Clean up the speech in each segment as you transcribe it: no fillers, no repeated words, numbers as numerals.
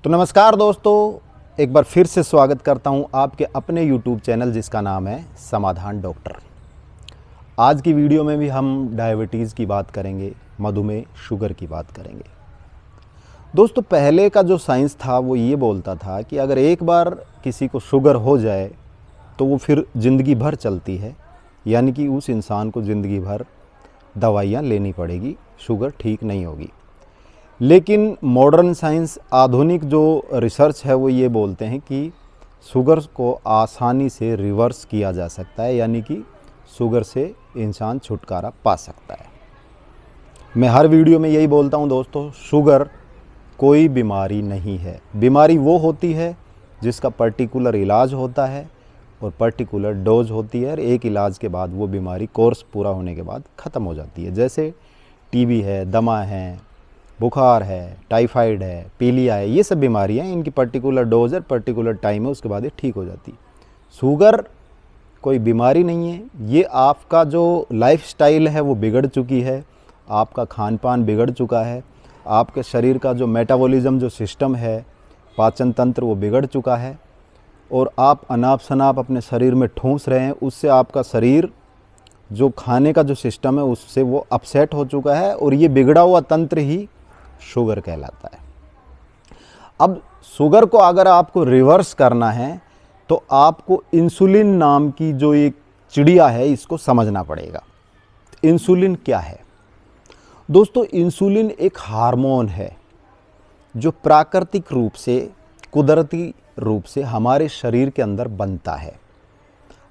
तो नमस्कार दोस्तों, एक बार फिर से स्वागत करता हूं आपके अपने YouTube चैनल जिसका नाम है समाधान डॉक्टर। आज की वीडियो में भी हम डायबिटीज़ की बात करेंगे, मधुमेह, शुगर की बात करेंगे। दोस्तों, पहले का जो साइंस था वो ये बोलता था कि अगर एक बार किसी को शुगर हो जाए तो वो फिर ज़िंदगी भर चलती है, यानी कि उस इंसान को ज़िंदगी भर दवाइयाँ लेनी पड़ेगी, शुगर ठीक नहीं होगी। लेकिन मॉडर्न साइंस, आधुनिक जो रिसर्च है वो ये बोलते हैं कि शुगर को आसानी से रिवर्स किया जा सकता है, यानी कि शुगर से इंसान छुटकारा पा सकता है। मैं हर वीडियो में यही बोलता हूँ दोस्तों, शुगर कोई बीमारी नहीं है। बीमारी वो होती है जिसका पर्टिकुलर इलाज होता है और पर्टिकुलर डोज होती है, और एक इलाज के बाद वो बीमारी कोर्स पूरा होने के बाद ख़त्म हो जाती है। जैसे टीबी है, दमा है, बुखार है, टाइफाइड है, पीलिया है, ये सब बीमारियाँ, इनकी पर्टिकुलर डोज है, पर्टिकुलर टाइम है, उसके बाद ये ठीक हो जाती है। शुगर कोई बीमारी नहीं है, ये आपका जो लाइफस्टाइल है वो बिगड़ चुकी है, आपका खान पान बिगड़ चुका है, आपके शरीर का जो मेटाबॉलिज्म जो सिस्टम है, पाचन तंत्र, वो बिगड़ चुका है, और आप अनाप शनाप अपने शरीर में ठूंस रहे हैं। उससे आपका शरीर जो खाने का जो सिस्टम है उससे वो अपसेट हो चुका है, और ये बिगड़ा हुआ तंत्र ही शुगर कहलाता है। अब शुगर को अगर आपको रिवर्स करना है तो आपको इंसुलिन नाम की जो एक चिड़िया है इसको समझना पड़ेगा। इंसुलिन क्या है दोस्तों? इंसुलिन एक हार्मोन है जो प्राकृतिक रूप से, कुदरती रूप से हमारे शरीर के अंदर बनता है।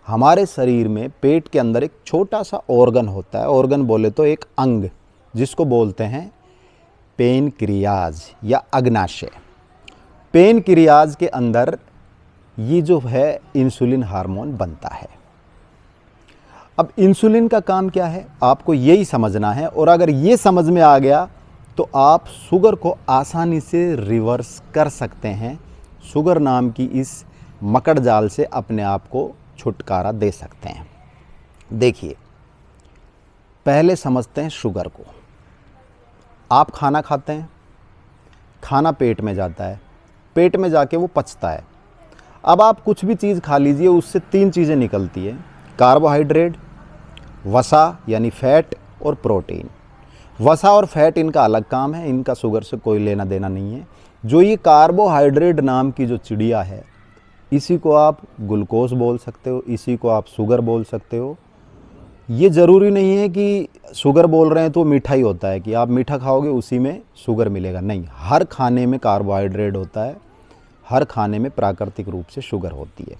हमारे शरीर में पेट के अंदर एक छोटा सा ऑर्गन होता है, ऑर्गन बोले तो एक अंग, जिसको बोलते हैं पेनक्रियाज या अग्नाशय। पेनक्रियाज के अंदर ये जो है इंसुलिन हार्मोन बनता है। अब इंसुलिन का काम क्या है आपको यही समझना है, और अगर ये समझ में आ गया तो आप शुगर को आसानी से रिवर्स कर सकते हैं। शुगर नाम की इस मकड़ जाल से अपने आप को छुटकारा दे सकते हैं। देखिए, पहले समझते हैं शुगर को। आप खाना खाते हैं, खाना पेट में जाता है, पेट में जाके वो पचता है। अब आप कुछ भी चीज़ खा लीजिए, उससे तीन चीज़ें निकलती है: कार्बोहाइड्रेट, वसा यानी फैट, और प्रोटीन। वसा और फैट इनका अलग काम है, इनका शुगर से कोई लेना देना नहीं है। जो ये कार्बोहाइड्रेट नाम की जो चिड़िया है, इसी को आप ग्लूकोज बोल सकते हो, इसी को आप शुगर बोल सकते हो। ये ज़रूरी नहीं है कि शुगर बोल रहे हैं तो मीठा ही होता है कि आप मीठा खाओगे उसी में शुगर मिलेगा, नहीं। हर खाने में कार्बोहाइड्रेट होता है, हर खाने में प्राकृतिक रूप से शुगर होती है,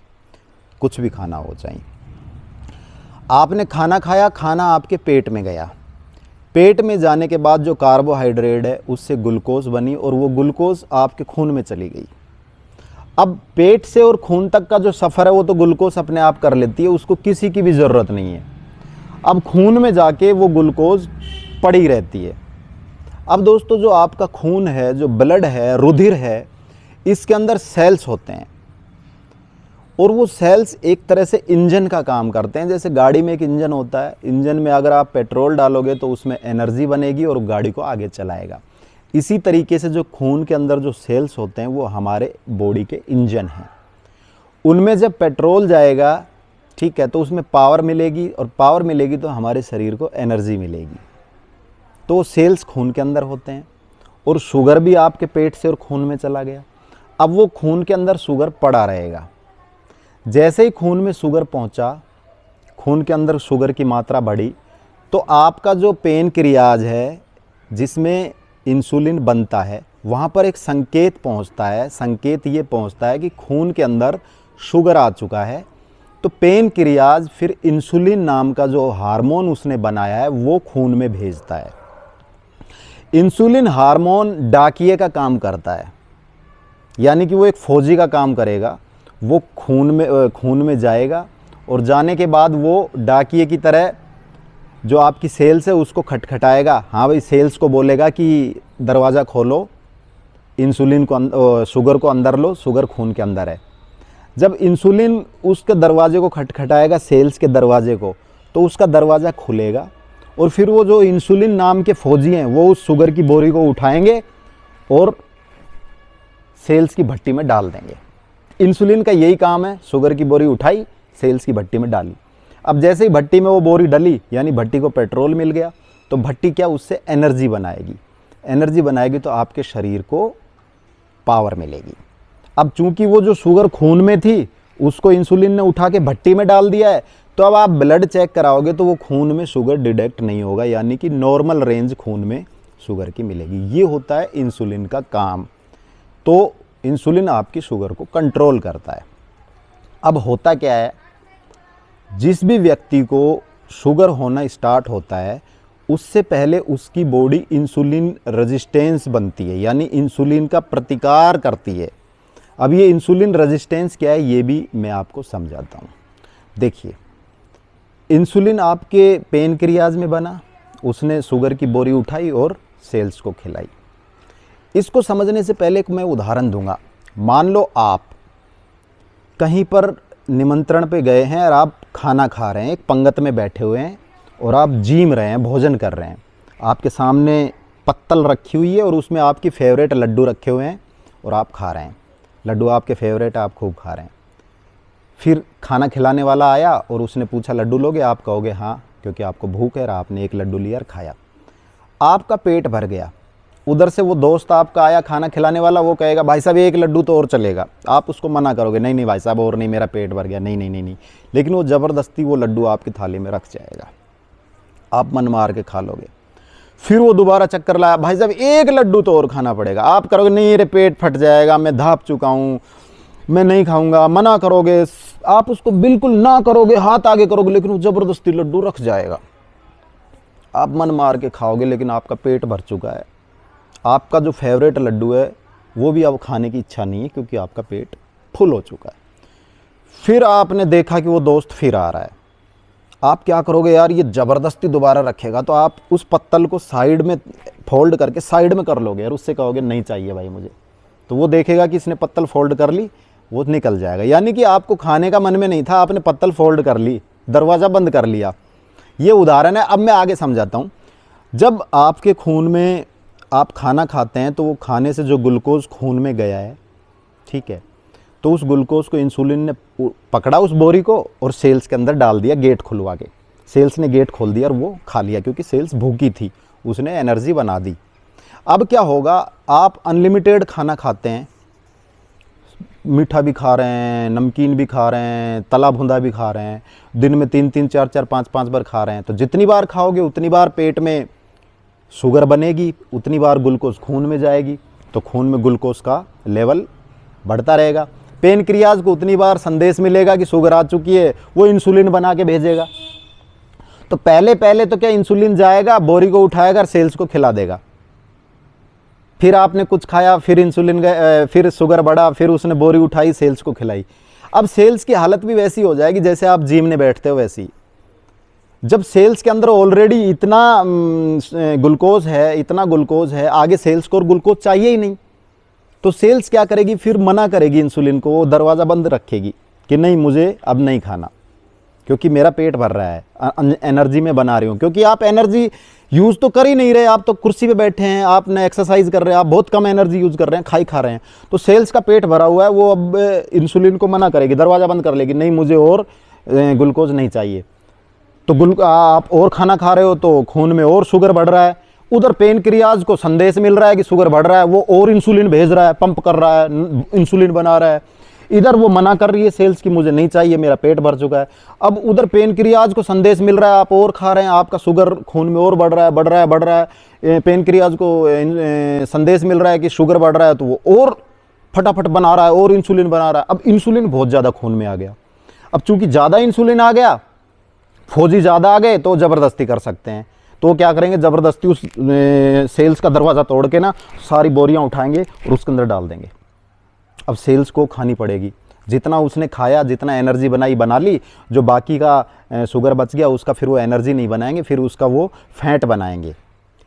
कुछ भी खाना हो चाहिए। आपने खाना खाया, खाना आपके पेट में गया, पेट में जाने के बाद जो कार्बोहाइड्रेट है उससे ग्लूकोज बनी, और वो ग्लूकोज आपके खून में चली गई। अब पेट से और खून तक का जो सफ़र है वो तो ग्लूकोज अपने आप कर लेती है, उसको किसी की भी ज़रूरत नहीं है। अब खून में जाके वो ग्लूकोज पड़ी रहती है। अब दोस्तों, जो आपका खून है, जो ब्लड है, रुधिर है, इसके अंदर सेल्स होते हैं, और वो सेल्स एक तरह से इंजन का काम करते हैं। जैसे गाड़ी में एक इंजन होता है, इंजन में अगर आप पेट्रोल डालोगे तो उसमें एनर्जी बनेगी और गाड़ी को आगे चलाएगा। इसी तरीके से जो खून के अंदर जो सेल्स होते हैं वो हमारे बॉडी के इंजन हैं। उनमें जब पेट्रोल जाएगा, ठीक है, तो उसमें पावर मिलेगी, और पावर मिलेगी तो हमारे शरीर को एनर्जी मिलेगी। तो सेल्स खून के अंदर होते हैं, और शुगर भी आपके पेट से और खून में चला गया। अब वो खून के अंदर शुगर पड़ा रहेगा। जैसे ही खून में शुगर पहुंचा, खून के अंदर शुगर की मात्रा बढ़ी, तो आपका जो पेनक्रियाज है जिसमें इंसुलिन बनता है, वहाँ पर एक संकेत पहुँचता है। संकेत ये पहुँचता है कि खून के अंदर शुगर आ चुका है। तो पेनक्रियाज फिर इंसुलिन नाम का जो हार्मोन उसने बनाया है वो खून में भेजता है। इंसुलिन हार्मोन डाकिये का काम करता है, यानी कि वो एक फौजी का काम करेगा। वो खून में जाएगा, और जाने के बाद वो डाकिये की तरह जो आपकी सेल्स है उसको खटखटाएगा। हाँ भाई, सेल्स को बोलेगा कि दरवाज़ा खोलो, इंसुलिन को, शुगर को अंदर लो, शुगर खून के अंदर है। जब इंसुलिन उसके दरवाजे को खटखटाएगा, सेल्स के दरवाजे को, तो उसका दरवाज़ा खुलेगा, और फिर वो जो इंसुलिन नाम के फौजी हैं वो उस शुगर की बोरी को उठाएंगे और सेल्स की भट्टी में डाल देंगे। इंसुलिन का यही काम है, शुगर की बोरी उठाई, सेल्स की भट्टी में डाली। अब जैसे ही भट्टी में वो बोरी डली, यानी भट्टी को पेट्रोल मिल गया, तो भट्टी क्या उससे एनर्जी बनाएगी। एनर्जी बनाएगी तो आपके शरीर को पावर मिलेगी। अब चूंकि वो जो शुगर खून में थी उसको इंसुलिन ने उठा के भट्टी में डाल दिया है, तो अब आप ब्लड चेक कराओगे तो वो खून में शुगर डिटेक्ट नहीं होगा, यानी कि नॉर्मल रेंज खून में शुगर की मिलेगी। ये होता है इंसुलिन का काम। तो इंसुलिन आपकी शुगर को कंट्रोल करता है। अब होता क्या है, जिस भी व्यक्ति को शुगर होना स्टार्ट होता है उससे पहले उसकी बॉडी इंसुलिन रेजिस्टेंस बनती है, यानी इंसुलिन का प्रतिकार करती है। अब ये इंसुलिन रेजिस्टेंस क्या है ये भी मैं आपको समझाता हूँ। देखिए, इंसुलिन आपके पेनक्रियाज में बना, उसने शुगर की बोरी उठाई और सेल्स को खिलाई। इसको समझने से पहले एक मैं उदाहरण दूंगा। मान लो आप कहीं पर निमंत्रण पे गए हैं और आप खाना खा रहे हैं, एक पंगत में बैठे हुए हैं और आप जीम रहे हैं, भोजन कर रहे हैं। आपके सामने पत्तल रखी हुई है और उसमें आपकी फेवरेट लड्डू रखे हुए हैं और आप खा रहे हैं। लड्डू आपके फेवरेट, आप खूब खा रहे हैं। फिर खाना खिलाने वाला आया और उसने पूछा लड्डू लोगे? आप कहोगे हाँ, क्योंकि आपको भूख है और आपने एक लड्डू लिया और खाया। आपका पेट भर गया। उधर से वो दोस्त आपका आया खाना खिलाने वाला, वो कहेगा भाई साहब एक लड्डू तो और चलेगा। आप उसको मना करोगे, नहीं नहीं भाई साहब और नहीं, मेरा पेट भर गया, नहीं नहीं नहीं नहीं। लेकिन वो ज़बरदस्ती वो लड्डू आपकी थाली में रख जाएगा, आप मन मार के खा लोगे। फिर वो दोबारा चक्कर लाया, भाई साहब एक लड्डू तो और खाना पड़ेगा। आप करोगे नहीं, मेरे पेट फट जाएगा, मैं धाप चुका हूँ, मैं नहीं खाऊंगा, मना करोगे। आप उसको बिल्कुल ना करोगे, हाथ आगे करोगे, लेकिन वो ज़बरदस्ती लड्डू रख जाएगा। आप मन मार के खाओगे, लेकिन आपका पेट भर चुका है। आपका जो फेवरेट लड्डू है वो भी अब खाने की इच्छा नहीं है, क्योंकि आपका पेट फुल हो चुका है। फिर आपने देखा कि वो दोस्त फिर आ रहा है। आप क्या करोगे, यार ये ज़बरदस्ती दोबारा रखेगा, तो आप उस पत्तल को साइड में फोल्ड करके साइड में कर लोगे और उससे कहोगे नहीं चाहिए भाई मुझे। तो वो देखेगा कि इसने पत्तल फोल्ड कर ली, वो निकल जाएगा। यानी कि आपको खाने का मन में नहीं था, आपने पत्तल फोल्ड कर ली, दरवाज़ा बंद कर लिया। ये उदाहरण है। अब मैं आगे समझाता हूँ। जब आपके खून में आप खाना खाते हैं तो वो खाने से जो ग्लूकोज खून में गया है, ठीक है, तो उस ग्लूकोज को इंसुलिन ने पकड़ा उस बोरी को और सेल्स के अंदर डाल दिया, गेट खुलवा के। सेल्स ने गेट खोल दिया और वो खा लिया, क्योंकि सेल्स भूखी थी, उसने एनर्जी बना दी। अब क्या होगा, आप अनलिमिटेड खाना खाते हैं, मीठा भी खा रहे हैं, नमकीन भी खा रहे हैं, तला भुंदा भी खा रहे हैं, दिन में 3-3, 4-4, 5-5 बार खा रहे हैं। तो जितनी बार खाओगे उतनी बार पेट में शुगर बनेगी, उतनी बार ग्लूकोज खून में जाएगी, तो खून में ग्लूकोज का लेवल बढ़ता रहेगा। पेनक्रियाज को उतनी बार संदेश मिलेगा कि शुगर आ चुकी है, वो इंसुलिन बना के भेजेगा। तो पहले तो क्या इंसुलिन जाएगा, बोरी को उठाएगा और सेल्स को खिला देगा। फिर आपने कुछ खाया, फिर इंसुलिन गए, फिर शुगर बढ़ा, फिर उसने बोरी उठाई, सेल्स को खिलाई। अब सेल्स की हालत भी वैसी हो जाएगी जैसे आप जिम में बैठते हो वैसी। जब सेल्स के अंदर ऑलरेडी इतना ग्लूकोज है, इतना ग्लूकोज है, आगे सेल्स को और ग्लूकोज चाहिए ही नहीं, तो सेल्स क्या करेगी, फिर मना करेगी इंसुलिन को, वो दरवाज़ा बंद रखेगी कि नहीं मुझे अब नहीं खाना, क्योंकि मेरा पेट भर रहा है, एनर्जी में बना रही हूँ। क्योंकि आप एनर्जी यूज़ तो कर ही नहीं रहे, आप तो कुर्सी पे बैठे हैं, आपने एक्सरसाइज कर रहे हैं, आप बहुत कम एनर्जी यूज़ कर रहे हैं, खा रहे हैं। तो सेल्स का पेट भरा हुआ है, वो अब इंसुलिन को मना करेगी, दरवाज़ा बंद कर लेगी, नहीं मुझे और ग्लूकोज नहीं चाहिए। तो आप और खाना खा रहे हो तो खून में और शुगर बढ़ रहा है। उधर पेनक्रियाज को संदेश मिल रहा है कि शुगर बढ़ रहा है, वो और इंसुलिन भेज रहा है, पंप कर रहा है, इंसुलिन बना रहा है। इधर वो मना कर रही है सेल्स की मुझे नहीं चाहिए, मेरा पेट भर चुका है। अब उधर पेनक्रियाज को संदेश मिल रहा है आप और खा रहे हैं, आपका शुगर खून में और बढ़ रहा है। पेनक्रियाज को संदेश मिल रहा है कि शुगर बढ़ रहा है, तो वो और फटाफट बना रहा है और इंसुलिन बना रहा है। अब इंसुलिन बहुत ज़्यादा खून में आ गया। अब चूंकि ज़्यादा इंसुलिन आ गया, फौजी ज़्यादा आ गए, तो ज़बरदस्ती कर सकते हैं। तो क्या करेंगे, ज़बरदस्ती उस सेल्स का दरवाज़ा तोड़ के ना सारी बोरियां उठाएंगे और उसके अंदर डाल देंगे। अब सेल्स को खानी पड़ेगी, जितना उसने खाया, जितना एनर्जी बना ली, जो बाकी का शुगर बच गया उसका फिर वो एनर्जी नहीं बनाएंगे, फिर उसका वो फैट बनाएंगे।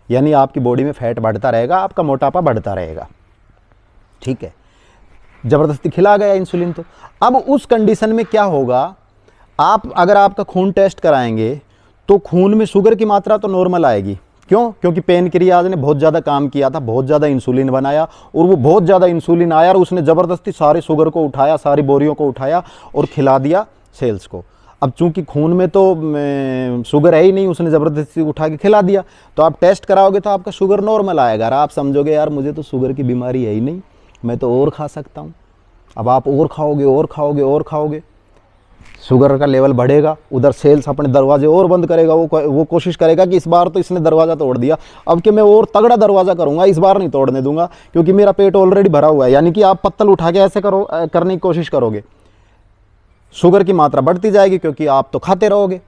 यानी आपकी बॉडी में फैट बढ़ता रहेगा, आपका मोटापा बढ़ता रहेगा। ठीक है, ज़बरदस्ती खिला गया इंसुलिन। तो अब उस कंडीशन में क्या होगा, आप अगर आपका खून टेस्ट कराएंगे तो खून में शुगर की मात्रा तो नॉर्मल आएगी, क्यों? क्योंकि पेनक्रियाज ने बहुत ज़्यादा काम किया था, बहुत ज़्यादा इंसुलिन बनाया, और वो बहुत ज़्यादा इंसुलिन आया और उसने ज़बरदस्ती सारे शुगर को उठाया, सारी बोरियों को उठाया और खिला दिया सेल्स को। अब चूंकि खून में तो शुगर है ही नहीं, उसने ज़बरदस्ती उठा के खिला दिया, तो आप टेस्ट कराओगे तो आपका शुगर नॉर्मल आएगा। और आप समझोगे यार मुझे तो शुगर की बीमारी है ही नहीं, मैं तो और खा सकता हूँ। अब आप और खाओगे और खाओगे और खाओगे, शुगर का लेवल बढ़ेगा, उधर सेल्स अपने दरवाजे और बंद करेगा। वो कोशिश करेगा कि इस बार तो इसने दरवाज़ा तोड़ दिया, अब कि मैं और तगड़ा दरवाज़ा करूँगा, इस बार नहीं तोड़ने दूंगा क्योंकि मेरा पेट ऑलरेडी भरा हुआ है। यानी कि आप पत्तल उठा के ऐसे करने की कोशिश करोगे, शुगर की मात्रा बढ़ती जाएगी क्योंकि आप तो खाते रहोगे।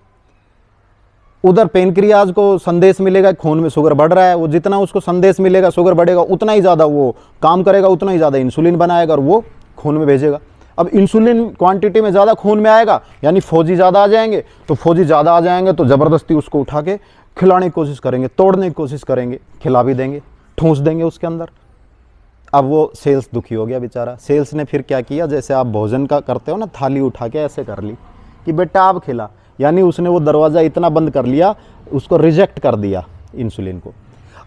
उधर पेनक्रियाज को संदेश मिलेगा खून में शुगर बढ़ रहा है, वो जितना उसको संदेश मिलेगा शुगर बढ़ेगा उतना ही ज़्यादा वो काम करेगा, उतना ही ज़्यादा इंसुलिन बनाएगा और वो खून में भेजेगा। अब इंसुलिन क्वांटिटी में ज़्यादा खून में आएगा यानी फौजी ज़्यादा आ जाएंगे, तो फौजी ज़्यादा आ जाएंगे तो ज़बरदस्ती उसको उठा के खिलाने की कोशिश करेंगे, तोड़ने की कोशिश करेंगे, खिला भी देंगे, ठूंस देंगे उसके अंदर। अब वो सेल्स दुखी हो गया बेचारा। सेल्स ने फिर क्या किया, जैसे आप भोजन का करते हो ना, थाली उठा के ऐसे कर ली कि बेटा आप खिला, यानी उसने वो दरवाज़ा इतना बंद कर लिया, उसको रिजेक्ट कर दिया इंसुलिन को।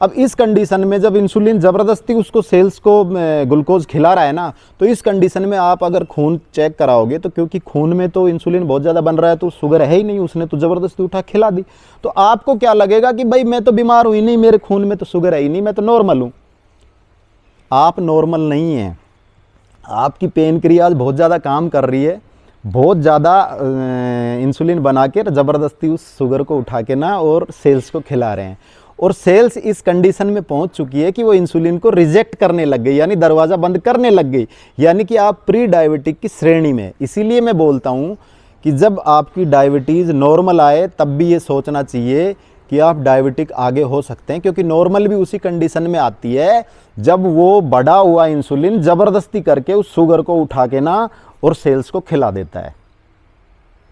अब इस कंडीशन में जब इंसुलिन ज़बरदस्ती उसको सेल्स को ग्लूकोज खिला रहा है ना, तो इस कंडीशन में आप अगर खून चेक कराओगे तो क्योंकि खून में तो इंसुलिन बहुत ज़्यादा बन रहा है, तो शुगर है ही नहीं, उसने तो ज़बरदस्ती उठा खिला दी, तो आपको क्या लगेगा कि भाई मैं तो बीमार हुई नहीं, मेरे खून में तो शुगर है ही नहीं, मैं तो नॉर्मल हूँ। आप नॉर्मल नहीं हैं, आपकी पेनक्रियाज बहुत ज़्यादा काम कर रही है, बहुत ज़्यादा इंसुलिन बना के ज़बरदस्ती उस शुगर को उठा के ना और सेल्स को खिला रहे हैं, और सेल्स इस कंडीशन में पहुंच चुकी है कि वो इंसुलिन को रिजेक्ट करने लग गई, यानी दरवाज़ा बंद करने लग गई, यानी कि आप प्री डायबिटिक की श्रेणी में। इसीलिए मैं बोलता हूँ कि जब आपकी डायबिटीज़ नॉर्मल आए तब भी ये सोचना चाहिए कि आप डायबिटिक आगे हो सकते हैं, क्योंकि नॉर्मल भी उसी कंडीशन में आती है जब वो बढ़ा हुआ इंसुलिन ज़बरदस्ती करके उस शुगर को उठा के ना और सेल्स को खिला देता है।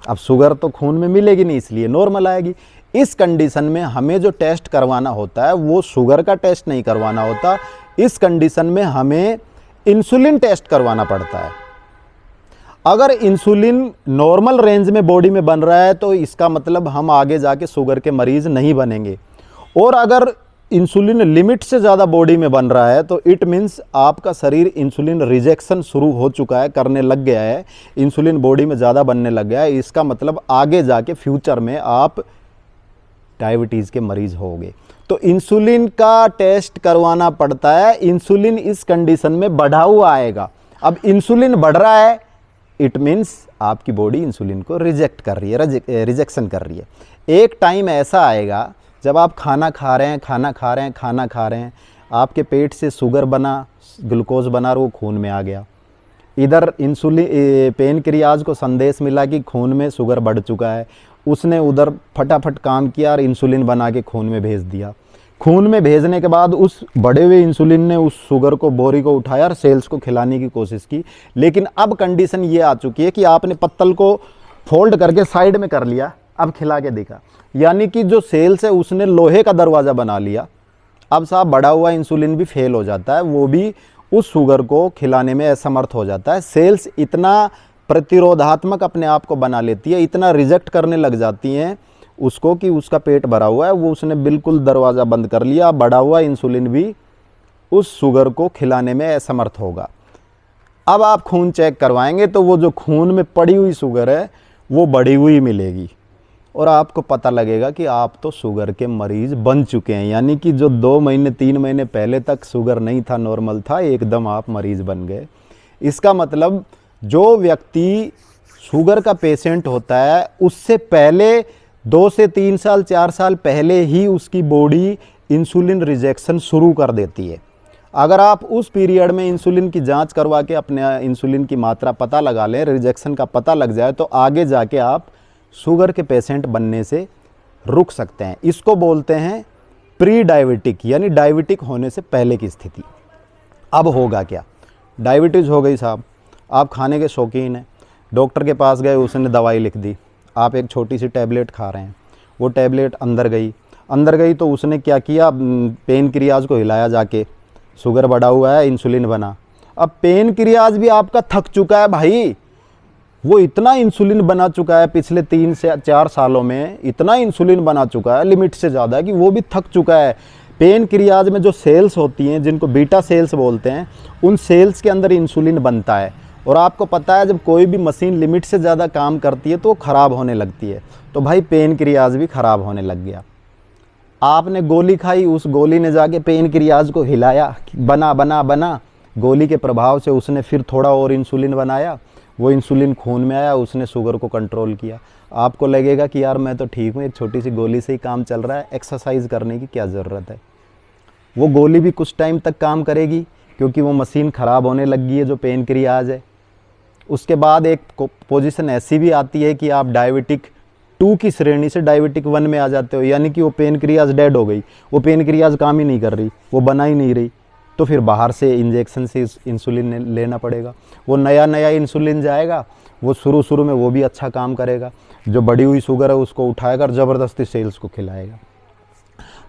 अब शुगर तो खून में मिलेगी नहीं, इसलिए नॉर्मल आएगी। इस कंडीशन में हमें जो टेस्ट करवाना होता है वो शुगर का टेस्ट नहीं करवाना होता, इस कंडीशन में हमें इंसुलिन टेस्ट करवाना पड़ता है। अगर इंसुलिन नॉर्मल रेंज में बॉडी में बन रहा है तो इसका मतलब हम आगे जाके शुगर के मरीज़ नहीं बनेंगे, और अगर इंसुलिन लिमिट से ज़्यादा बॉडी में बन रहा है तो इट मीन्स आपका शरीर इंसुलिन रिजेक्शन शुरू हो चुका है, करने लग गया है, इंसुलिन बॉडी में ज़्यादा बनने लग गया है। इसका मतलब आगे जाके फ्यूचर में आप डायबिटीज़ के मरीज़ होंगे। तो इंसुलिन का टेस्ट करवाना पड़ता है। इंसुलिन इस कंडीशन में बढ़ा हुआ आएगा। अब इंसुलिन बढ़ रहा है, इट मीन्स आपकी बॉडी इंसुलिन को रिजेक्ट कर रही है, रिजेक्शन कर रही है। एक टाइम ऐसा आएगा जब आप खाना खा रहे हैं, आपके पेट से शुगर बना, ग्लूकोज बना और वो खून में आ गया। इधर इंसुलिन पेनक्रियाज को संदेश मिला कि खून में शुगर बढ़ चुका है, उसने उधर फटाफट काम किया और इंसुलिन बना के खून में भेज दिया। खून में भेजने के बाद उस बढ़े हुए इंसुलिन ने उस शुगर को, बोरी को उठाया और सेल्स को खिलाने की कोशिश की। लेकिन अब कंडीशन ये आ चुकी है कि आपने पत्तल को फोल्ड करके साइड में कर लिया, अब खिला के देखा, यानी कि जो सेल्स है उसने लोहे का दरवाज़ा बना लिया। अब साहब बढ़ा हुआ इंसुलिन भी फेल हो जाता है, वो भी उस शुगर को खिलाने में असमर्थ हो जाता है। सेल्स इतना प्रतिरोधात्मक अपने आप को बना लेती है, इतना रिजेक्ट करने लग जाती हैं उसको कि उसका पेट भरा हुआ है, वो उसने बिल्कुल दरवाज़ा बंद कर लिया। बढ़ा हुआ इंसुलिन भी उस शुगर को खिलाने में असमर्थ होगा। अब आप खून चेक करवाएंगे तो वो जो खून में पड़ी हुई शुगर है वो बढ़ी हुई मिलेगी, और आपको पता लगेगा कि आप तो शुगर के मरीज़ बन चुके हैं। यानी कि जो 2 महीने 3 महीने पहले तक शुगर नहीं था, नॉर्मल था, एकदम आप मरीज़ बन गए। इसका मतलब जो व्यक्ति शुगर का पेशेंट होता है उससे पहले 2 से 3 साल 4 साल पहले ही उसकी बॉडी इंसुलिन रिजेक्शन शुरू कर देती है। अगर आप उस पीरियड में इंसुलिन की जांच करवा के अपने इंसुलिन की मात्रा पता लगा लें, रिजेक्शन का पता लग जाए, तो आगे जाके आप शुगर के पेशेंट बनने से रुक सकते हैं। इसको बोलते हैं प्री डायबिटिक, यानी डायबिटिक होने से पहले की स्थिति। अब होगा क्या, डायबिटीज़ हो गई साहब, आप खाने के शौकीन हैं, डॉक्टर के पास गए, उसने दवाई लिख दी, आप एक छोटी सी टैबलेट खा रहे हैं, वो टैबलेट अंदर गई तो उसने क्या किया, पेनक्रियाज को हिलाया जाके, शुगर बढ़ा हुआ है, इंसुलिन बना। अब पेनक्रियाज भी आपका थक चुका है भाई, वो इतना इंसुलिन बना चुका है पिछले 3 से 4 सालों में, इतना इंसुलिन बना चुका है लिमिट से ज़्यादा कि वो भी थक चुका है। पेनक्रियाज में जो सेल्स होती हैं जिनको बीटा सेल्स बोलते हैं, उन सेल्स के अंदर इंसुलिन बनता है। और आपको पता है जब कोई भी मशीन लिमिट से ज़्यादा काम करती है तो वो ख़राब होने लगती है। तो भाई पेनक्रियाज भी ख़राब होने लग गया। आपने गोली खाई, उस गोली ने जाके पेनक्रियाज को हिलाया, बना बना बना, गोली के प्रभाव से उसने फिर थोड़ा और इंसुलिन बनाया, वो इंसुलिन खून में आया, उसने शुगर को कंट्रोल किया। आपको लगेगा कि यार मैं तो ठीक हूँ, एक छोटी सी गोली से ही काम चल रहा है, एक्सरसाइज करने की क्या ज़रूरत है। वो गोली भी कुछ टाइम तक काम करेगी क्योंकि वो मशीन ख़राब होने लगी है जो पेनक्रियाज है। उसके बाद एक पोजीशन ऐसी भी आती है कि आप डायबिटिक 2 की श्रेणी से डायबिटिक 1 में आ जाते हो, यानी कि वो पेनक्रियाज डेड हो गई, वो पेनक्रियाज काम ही नहीं कर रही, वो बना ही नहीं रही। तो फिर बाहर से इंजेक्शन से इंसुलिन लेना पड़ेगा। वो नया इंसुलिन जाएगा, वो शुरू में वो भी अच्छा काम करेगा, जो बढ़ी हुई शुगर है उसको उठाएगा और ज़बरदस्ती सेल्स को खिलाएगा।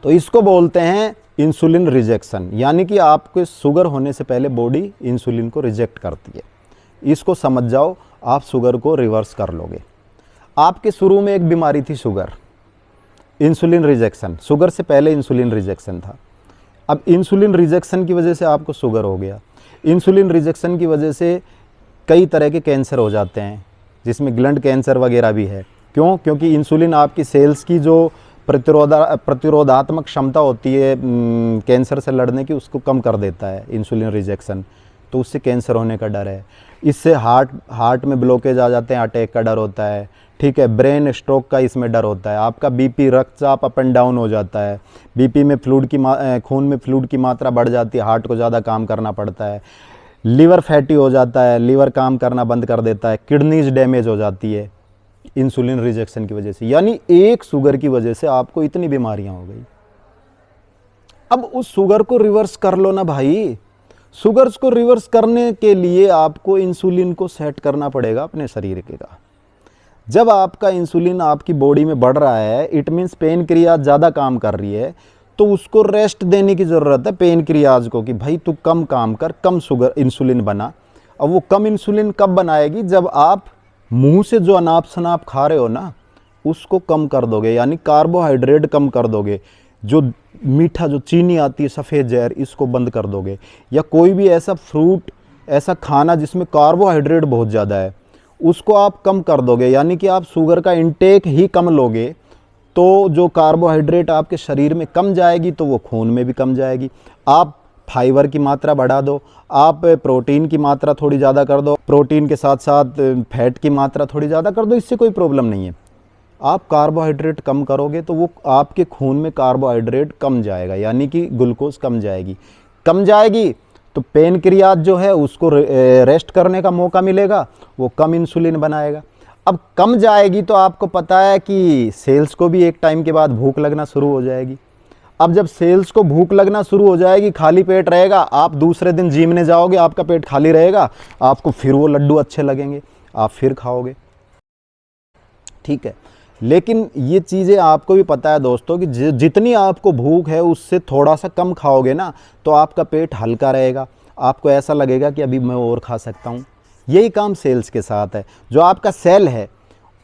तो इसको बोलते हैं इंसुलिन रिजेक्शन, यानी कि आपके शुगर होने से पहले बॉडी इंसुलिन को रिजेक्ट करती है। इसको समझ जाओ, आप शुगर को रिवर्स कर लोगे। आपके शुरू में एक बीमारी थी शुगर, इंसुलिन रिजेक्शन, शुगर से पहले इंसुलिन रिजेक्शन था। अब इंसुलिन रिजेक्शन की वजह से आपको शुगर हो गया। इंसुलिन रिजेक्शन की वजह से कई तरह के कैंसर हो जाते हैं, जिसमें ग्लैंड कैंसर वगैरह भी है। क्यों? क्योंकि इंसुलिन आपकी सेल्स की जो प्रतिरोधात्मक क्षमता होती है कैंसर से लड़ने की, उसको कम कर देता है इंसुलिन रिजेक्शन। तो उससे कैंसर होने का डर है। इससे हार्ट में ब्लॉकेज आ जाते हैं, अटैक का डर होता है, ठीक है। ब्रेन स्ट्रोक का इसमें डर होता है। आपका बीपी, रक्तचाप अप एंड डाउन हो जाता है। बीपी में खून में फ्लूइड की मात्रा बढ़ जाती है, हार्ट को ज़्यादा काम करना पड़ता है। लीवर फैटी हो जाता है, लीवर काम करना बंद कर देता है। किडनीज डैमेज हो जाती है इंसुलिन रिजेक्शन की वजह से। यानी एक शुगर की वजह से आपको इतनी बीमारियां हो गई। अब उस शुगर को रिवर्स कर लो ना भाई। शुगर को रिवर्स करने के लिए आपको इंसुलिन को सेट करना पड़ेगा अपने शरीर के का। जब आपका इंसुलिन आपकी बॉडी में बढ़ रहा है, इट मीन्स पेनक्रियाज ज़्यादा काम कर रही है, तो उसको रेस्ट देने की ज़रूरत है पेनक्रियाज को कि भाई तू कम काम कर, कम शुगर इंसुलिन बना। अब वो कम इंसुलिन कब बनाएगी? जब आप मुंह से जो अनाप शनाप खा रहे हो ना, उसको कम कर दोगे, यानी कार्बोहाइड्रेट कम कर दोगे। जो मीठा, जो चीनी आती है, सफ़ेद जहर, इसको बंद कर दोगे। या कोई भी ऐसा फ्रूट, ऐसा खाना जिसमें कार्बोहाइड्रेट बहुत ज़्यादा है, उसको आप कम कर दोगे। यानी कि आप शुगर का इंटेक ही कम लोगे, तो जो कार्बोहाइड्रेट आपके शरीर में कम जाएगी तो वो खून में भी कम जाएगी। आप फाइबर की मात्रा बढ़ा दो, आप प्रोटीन की मात्रा थोड़ी ज़्यादा कर दो, प्रोटीन के साथ साथ फैट की मात्रा थोड़ी ज़्यादा कर दो, इससे कोई प्रॉब्लम नहीं है। आप कार्बोहाइड्रेट कम करोगे तो वो आपके खून में कार्बोहाइड्रेट कम जाएगा, यानी कि ग्लूकोज कम जाएगी तो पेनक्रियाज जो है उसको रेस्ट करने का मौका मिलेगा, वो कम इंसुलिन बनाएगा। अब कम जाएगी तो आपको पता है कि सेल्स को भी एक टाइम के बाद भूख लगना शुरू हो जाएगी। अब जब सेल्स को भूख लगना शुरू हो जाएगी, खाली पेट रहेगा, आप दूसरे दिन जिम में जाओगे, आपका पेट खाली रहेगा, आपको फिर वो लड्डू अच्छे लगेंगे, आप फिर खाओगे, ठीक है। लेकिन ये चीज़ें आपको भी पता है दोस्तों कि जितनी आपको भूख है उससे थोड़ा सा कम खाओगे ना, तो आपका पेट हल्का रहेगा, आपको ऐसा लगेगा कि अभी मैं और खा सकता हूँ। यही काम सेल्स के साथ है। जो आपका सेल है,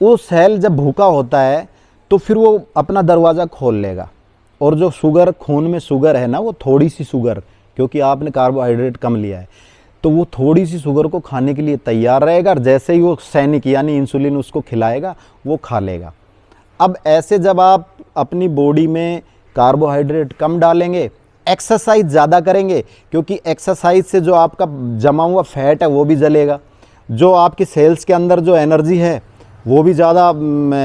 वो सेल जब भूखा होता है तो फिर वो अपना दरवाज़ा खोल लेगा, और जो शुगर, खून में शुगर है ना, वो थोड़ी सी शुगर, क्योंकि आपने कार्बोहाइड्रेट कम लिया है, तो वो थोड़ी सी शुगर को खाने के लिए तैयार रहेगा। और जैसे ही वो सैनिक यानी इंसुलिन उसको खिलाएगा, वो खा लेगा। अब ऐसे जब आप अपनी बॉडी में कार्बोहाइड्रेट कम डालेंगे, एक्सरसाइज ज़्यादा करेंगे, क्योंकि एक्सरसाइज से जो आपका जमा हुआ फैट है वो भी जलेगा, जो आपकी सेल्स के अंदर जो एनर्जी है वो भी ज़्यादा,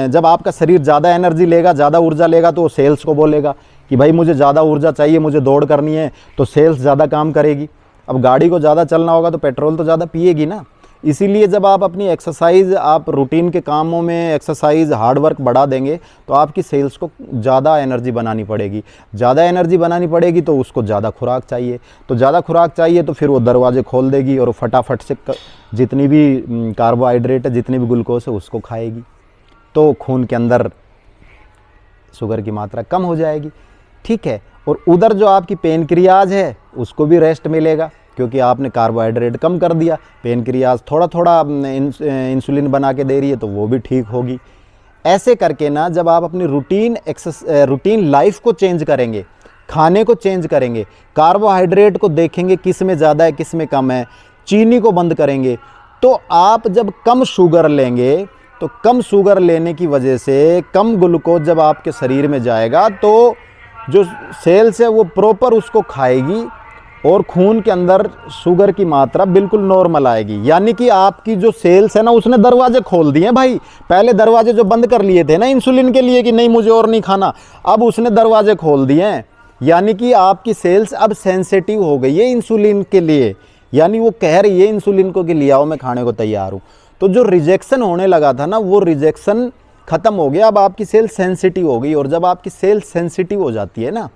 जब आपका शरीर ज़्यादा एनर्जी लेगा, ज़्यादा ऊर्जा लेगा, तो वो सेल्स को बोलेगा कि भाई मुझे ज़्यादा ऊर्जा चाहिए, मुझे दौड़ करनी है, तो सेल्स ज़्यादा काम करेगी। अब गाड़ी को ज़्यादा चलना होगा तो पेट्रोल तो ज़्यादा पिएगी ना। इसीलिए जब आप अपनी एक्सरसाइज, आप रूटीन के कामों में एक्सरसाइज, हार्ड वर्क बढ़ा देंगे, तो आपकी सेल्स को ज़्यादा एनर्जी बनानी पड़ेगी। ज़्यादा एनर्जी बनानी पड़ेगी तो उसको ज़्यादा खुराक चाहिए, तो ज़्यादा खुराक चाहिए तो फिर वो दरवाजे खोल देगी और फटाफट से जितनी भी कार्बोहाइड्रेट है, जितनी भी ग्लूकोज है, उसको खाएगी, तो खून के अंदर शुगर की मात्रा कम हो जाएगी, ठीक है। और उधर जो आपकी पेनक्रियाज है उसको भी रेस्ट मिलेगा, क्योंकि आपने कार्बोहाइड्रेट कम कर दिया, पेनक्रियाज थोड़ा थोड़ा इंसुलिन बना के दे रही है, तो वो भी ठीक होगी। ऐसे करके ना जब आप अपनी रूटीन लाइफ को चेंज करेंगे, खाने को चेंज करेंगे, कार्बोहाइड्रेट को देखेंगे किस में ज़्यादा है किस में कम है, चीनी को बंद करेंगे, तो आप जब कम शुगर लेंगे तो कम शुगर लेने की वजह से कम ग्लूकोज जब आपके शरीर में जाएगा तो जो सेल्स है वो प्रॉपर उसको खाएगी और खून के अंदर शुगर की मात्रा बिल्कुल नॉर्मल आएगी। यानी कि आपकी जो सेल्स है ना उसने दरवाजे खोल दिए भाई। पहले दरवाजे जो बंद कर लिए थे ना इंसुलिन के लिए कि नहीं मुझे और नहीं खाना, अब उसने दरवाजे खोल दिए हैं। यानी कि आपकी सेल्स अब सेंसिटिव हो गई है इंसुलिन के लिए, यानी वो कह रही है इंसुलिन को कि ले आओ मैं खाने को तैयार हूँ। तो जो रिजेक्शन होने लगा था ना वो रिजेक्शन ख़त्म हो गया, अब आपकी सेल सेंसिटिव हो गई। और जब आपकी सेल सेंसिटिव हो जाती है ना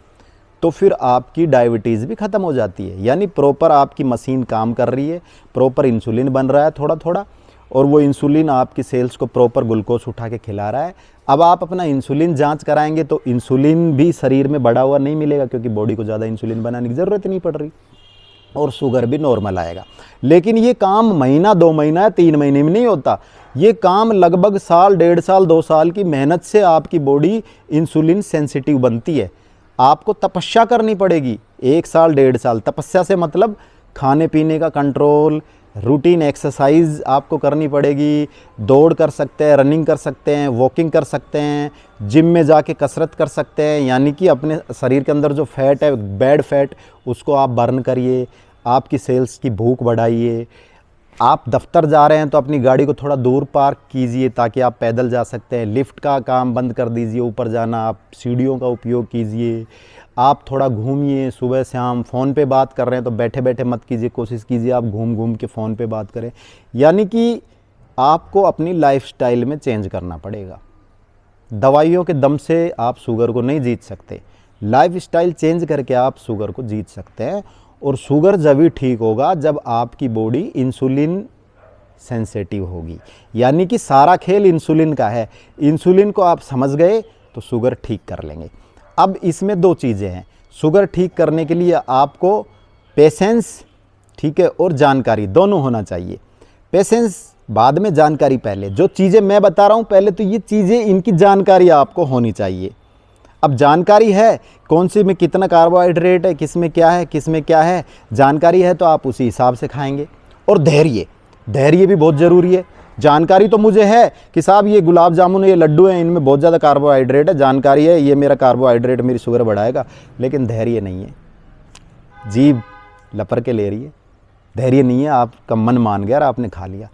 तो फिर आपकी डायबिटीज़ भी ख़त्म हो जाती है। यानी प्रॉपर आपकी मशीन काम कर रही है, प्रॉपर इंसुलिन बन रहा है थोड़ा थोड़ा, और वो इंसुलिन आपकी सेल्स को प्रॉपर ग्लूकोज उठा के खिला रहा है। अब आप अपना इंसुलिन जांच कराएंगे तो इंसुलिन भी शरीर में बढ़ा हुआ नहीं मिलेगा, क्योंकि बॉडी को ज़्यादा इंसुलिन बनाने की ज़रूरत नहीं पड़ रही, और शुगर भी नॉर्मल आएगा। लेकिन ये काम महीना 2 महीना 3 महीने में नहीं होता, ये काम लगभग साल 1.5 साल 2 साल की मेहनत से आपकी बॉडी इंसुलिन सेंसिटिव बनती है। आपको तपस्या करनी पड़ेगी 1 साल 1.5 साल। तपस्या से मतलब खाने पीने का कंट्रोल, रूटीन एक्सरसाइज आपको करनी पड़ेगी। दौड़ कर सकते हैं, रनिंग कर सकते हैं, वॉकिंग कर सकते हैं, जिम में जाके कसरत कर सकते हैं। यानी कि अपने शरीर के अंदर जो फैट है, बैड फैट, उसको आप बर्न करिए, आपकी सेल्स की भूख बढ़ाइए। आप दफ्तर जा रहे हैं तो अपनी गाड़ी को थोड़ा दूर पार्क कीजिए ताकि आप पैदल जा सकते हैं। लिफ्ट का काम बंद कर दीजिए, ऊपर जाना, आप सीढ़ियों का उपयोग कीजिए। आप थोड़ा घूमिए, सुबह शाम। फ़ोन पे बात कर रहे हैं तो बैठे बैठे मत कीजिए, कोशिश कीजिए आप घूम घूम के फ़ोन पे बात करें। यानी कि आपको अपनी लाइफस्टाइल में चेंज करना पड़ेगा। दवाइयों के दम से आप शुगर को नहीं जीत सकते, लाइफस्टाइल चेंज करके आप शुगर को जीत सकते हैं। और शुगर जब भी ठीक होगा जब आपकी बॉडी इंसुलिन सेंसिटिव होगी। यानी कि सारा खेल इंसुलिन का है। इंसुलिन को आप समझ गए तो शुगर ठीक कर लेंगे। अब इसमें 2 चीज़ें हैं। शुगर ठीक करने के लिए आपको पेशेंस, ठीक है, और जानकारी दोनों होना चाहिए। पेशेंस बाद में, जानकारी पहले। जो चीज़ें मैं बता रहा हूँ पहले तो ये चीज़ें, इनकी जानकारी आपको होनी चाहिए। अब जानकारी है कौन सी में कितना कार्बोहाइड्रेट है, किस में क्या है, किस में क्या है, जानकारी है तो आप उसी हिसाब से खाएंगे। और धैर्य भी बहुत ज़रूरी है। जानकारी तो मुझे है कि साहब ये गुलाब जामुन, ये लड्डू हैं, इनमें बहुत ज़्यादा कार्बोहाइड्रेट है, जानकारी है ये मेरा कार्बोहाइड्रेट मेरी शुगर बढ़ाएगा, लेकिन धैर्य नहीं है। जीभ लपर के ले रही है, धैर्य नहीं है, आपका मन मान गया और आपने खा लिया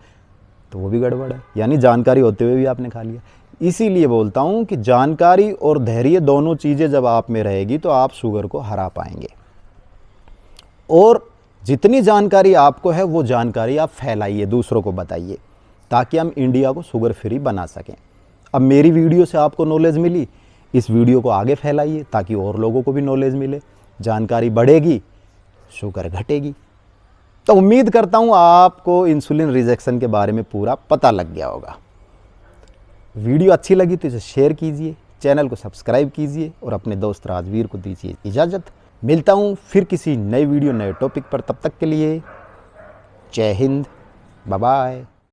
तो वो भी गड़बड़ है। यानी जानकारी होते हुए भी आपने खा लिया। इसीलिए बोलता हूँ कि जानकारी और धैर्य दोनों चीज़ें जब आप में रहेगी तो आप शुगर को हरा पाएंगे। और जितनी जानकारी आपको है वो जानकारी आप फैलाइए, दूसरों को बताइए, ताकि हम इंडिया को शुगर फ्री बना सकें। अब मेरी वीडियो से आपको नॉलेज मिली, इस वीडियो को आगे फैलाइए ताकि और लोगों को भी नॉलेज मिले। जानकारी बढ़ेगी, शुगर घटेगी। तो उम्मीद करता हूँ आपको इंसुलिन रिजेक्शन के बारे में पूरा पता लग गया होगा। वीडियो अच्छी लगी तो इसे शेयर कीजिए, चैनल को सब्सक्राइब कीजिए और अपने दोस्त राजवीर को दीजिए इजाज़त। मिलता हूँ फिर किसी नए वीडियो, नए टॉपिक पर। तब तक के लिए जय हिंद, बाय बाय।